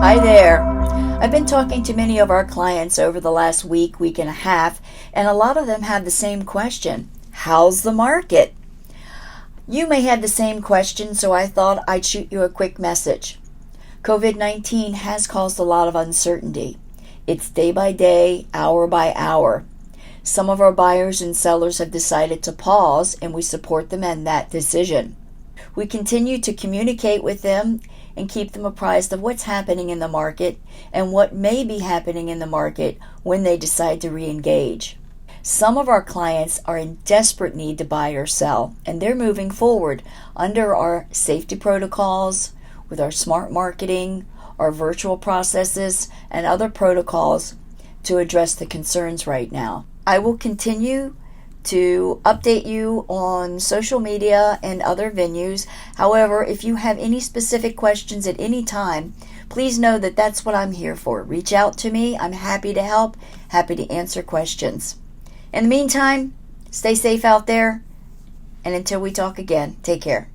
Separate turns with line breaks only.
Hi there. I've been talking to many of our clients over the last week and a half, and a lot of them have the same question. How's the market? You may have the same question, so I thought I'd shoot you a quick message. COVID-19 has caused a lot of uncertainty. It's day by day, hour by hour. Some of our buyers and sellers have decided to pause, and we support them in that decision. We continue to communicate with them and keep them apprised of what's happening in the market and what may be happening in the market when they decide to re-engage. Some of our clients are in desperate need to buy or sell, and they're moving forward under our safety protocols, with our smart marketing, our virtual processes, and other protocols to address the concerns right now. I will continue to update you on social media and other venues. However, if you have any specific questions at any time, please know that that's what I'm here for. Reach out to me. I'm happy to help, happy to answer questions. In the meantime, stay safe out there, and until we talk again, take care.